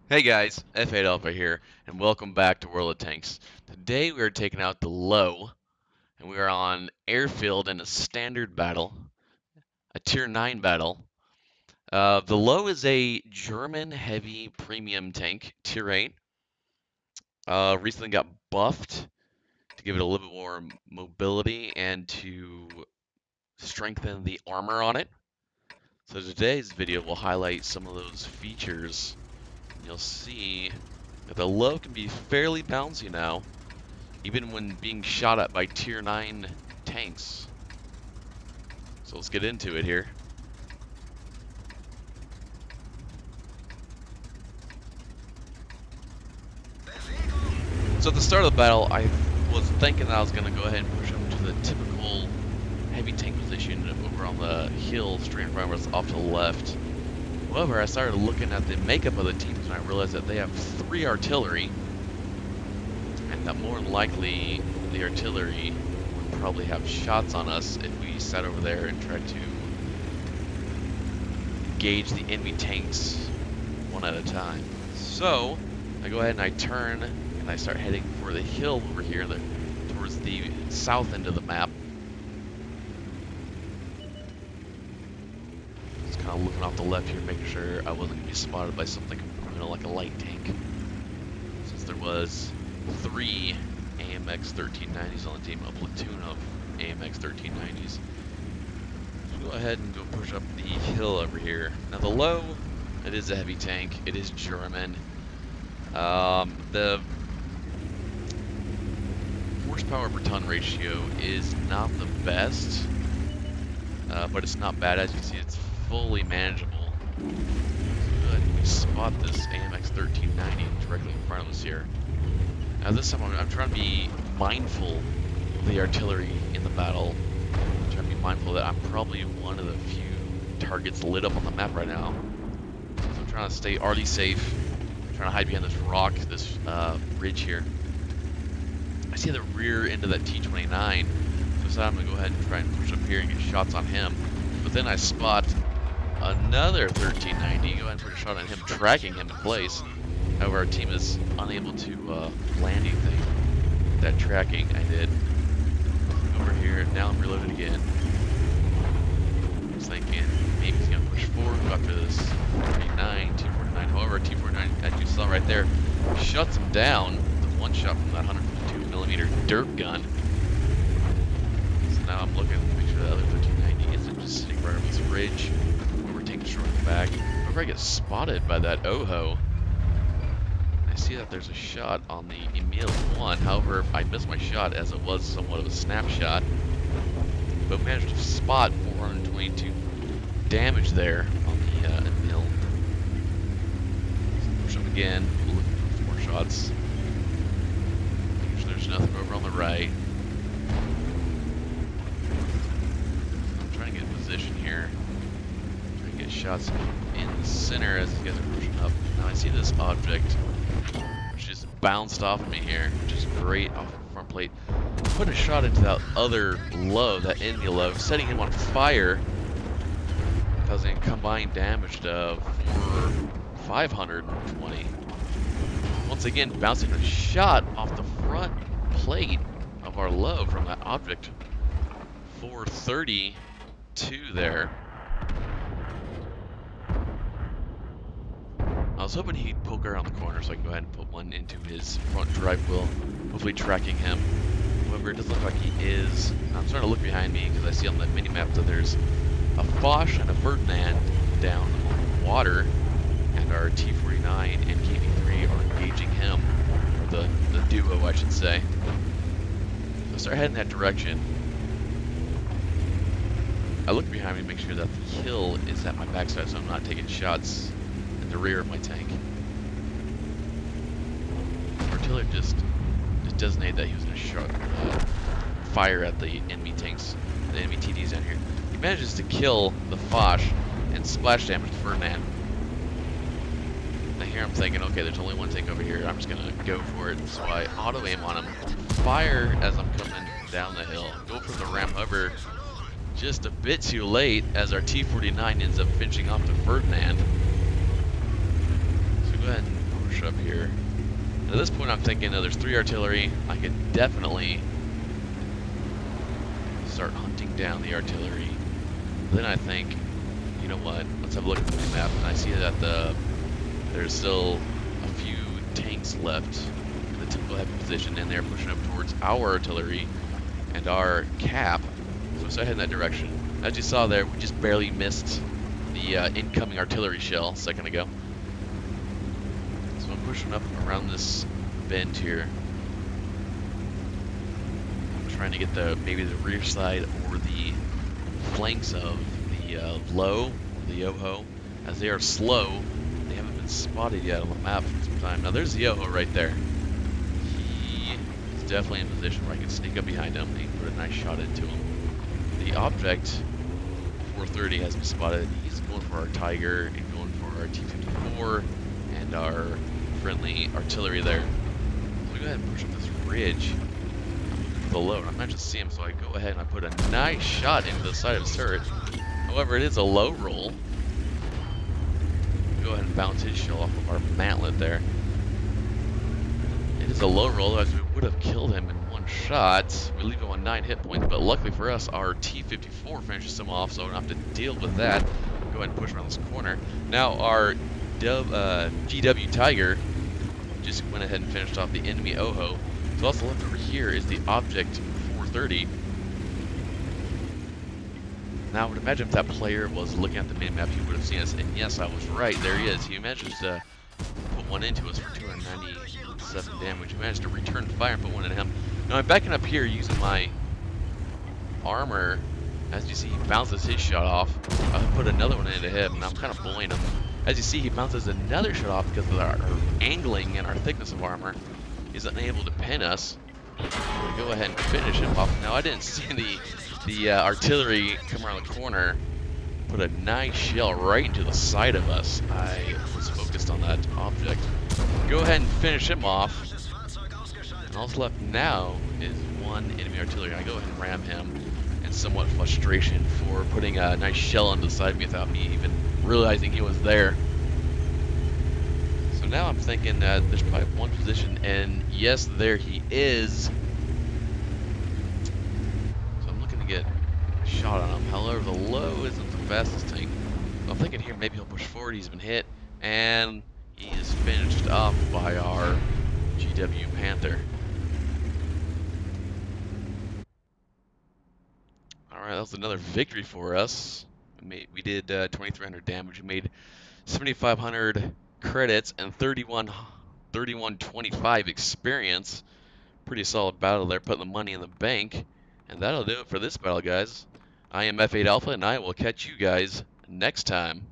Hey guys, F8 Alpha here, and welcome back to World of Tanks. Today we are taking out the Lowe, and we are on airfield in a standard battle, a Tier 9 battle. The Lowe is a German heavy premium tank, Tier 8. Recently got buffed to give it a little bit more mobility and to strengthen the armor on it. So today's video will highlight some of those features. You'll see that the Lowe can be fairly bouncy now, even when being shot at by Tier 9 tanks. So let's get into it here. So at the start of the battle, I was thinking that I was going to go ahead and push him to the typical heavy tank position over on the hill straight in front of us off to the left. However, I started looking at the makeup of the teams and I realized that they have 3 artillery, and that more than likely the artillery would probably have shots on us if we sat over there and tried to gauge the enemy tanks one at a time. So I go ahead and I turn and I start heading for the hill over here towards the south end of the map. Just kind of looking off the left here, making sure I wasn't going to be spotted by something, like a light tank. Since there was 3 AMX 1390s on the team, a platoon of AMX 1390s. Go ahead and go push up the hill over here. Now the Lowe, it is a heavy tank. It is German. The horsepower per ton ratio is not the best, but it's not bad. As you can see, it's fully manageable. So go ahead and we spot this AMX 1390 directly in front of us here. Now this time I'm trying to be mindful of the artillery in the battle. I'm trying to be mindful that I'm probably one of the few targets lit up on the map right now. So I'm trying to stay arty safe. I'm trying to hide behind this rock, this ridge here. I see the rear end of that T-29, so I'm going to go ahead and try and push up here and get shots on him. But then I spot another 1390, go ahead and put a shot on him, tracking him in place. However, our team is unable to land anything. That tracking I did. Over here, now I'm reloaded again. I was thinking maybe he's gonna push forward after this T-49. However, T-49, as you saw right there, shuts him down with one shot from that 152mm dirt gun. So now I'm looking to make sure the other 1390 isn't just sitting right on this ridge. We're taking short back. Whenever I get spotted by that Oho, I see that there's a shot on the Emil 1. However, I missed my shot as it was somewhat of a snapshot, but managed to spot 422 damage there on the Emil. Push up again, looking for 4 shots. Make sure there's nothing over on the right. I'm trying to get in position here. Trying to get shots in the center as these guys are pushing up. Now I see this object which just bounced off of me here, which is great off the front plate. Put a shot into that other Lowe, that enemy Lowe, setting him on fire, causing combined damage of 520. Once again, bouncing a shot off the front plate of our Lowe from that object. 432 there. I was hoping he'd poke around the corner so I can go ahead and put one into his front drive wheel, hopefully tracking him. However, it doesn't look like he is. I'm starting to look behind me because I see on the mini-map that there's a Foch and a Ferdinand down on the water, and our T-49 and KV-3 are engaging him, or the duo, I should say. So I start heading that direction. I look behind me to make sure that the hill is at my backside so I'm not taking shots in the rear of my tank. Artillery just designated that he was going to fire at the enemy tanks, the enemy TDs down here. He manages to kill the Foch and splash damage the Ferdinand. Now here I'm thinking, okay, there's only one tank over here. I'm just going to go for it. So I auto aim on him, fire as I'm coming down the hill, go for the ram hover. Just a bit too late as our T-49 ends up finishing off the Ferdinand. So go ahead and push up here. And at this point, I'm thinking, there's 3 artillery. I could definitely start hunting down the artillery. Then I think, you know what? Let's have a look at the map. And I see that there's still a few tanks left in the typical heavy position, and they're pushing up towards our artillery and our cap. So let's head in that direction. As you saw there, we just barely missed the incoming artillery shell a second ago. So I'm pushing up around this bend here. I'm trying to get maybe the rear side or the flanks of the Lowe, or the Yoho, as they are slow. They haven't been spotted yet on the map for some time. Now there's the Yoho right there. He is definitely in position where I can sneak up behind him and put a nice shot into him. The object 430 has been spotted. He's going for our Tiger and going for our T-54 and our friendly artillery there. So we go ahead and push up this ridge for the Lowe. I'm not just see him, so I go ahead and I put a nice shot into the side of his turret. However, it is a low roll. Go ahead and bounce his shell off of our mantlet there. It is a low roll, as we would have killed him in one shot. We leave him on 9 hit points, but luckily for us, our T-54 finishes him off, so I don't have to deal with that. Go ahead and push around this corner. Now our GW Tiger just went ahead and finished off the enemy Oho. So also left over here is the object 430. Now I would imagine if that player was looking at the minimap, he would have seen us, and yes, I was right. There he is. He managed to put one into us for 297 damage. He managed to return fire and put one into him. Now I'm backing up here using my armor. As you see, he bounces his shot off. I put another one into him, and I'm kind of bullying him. As you see, he bounces another shot off because of our angling and our thickness of armor. He's unable to pin us. We go ahead and finish him off. Now I didn't see the artillery come around the corner, put a nice shell right into the side of us. I was focused on that object. Go ahead and finish him off. And all that's left now is one enemy artillery. I go ahead and ram him in somewhat frustration for putting a nice shell on the side of me without me even realizing he was there. So now I'm thinking that there's probably one position, and yes, there he is. So I'm looking to get a shot on him. However, the Lowe isn't the fastest tank. So I'm thinking here maybe he'll push forward. He's been hit, and he is finished off by our GW Panther. Alright, that was another victory for us. We did 2,300 damage. We made 7,500 credits and 3125 experience. Pretty solid battle there, putting the money in the bank. And that'll do it for this battle, guys. I am F8 Alpha, and I will catch you guys next time.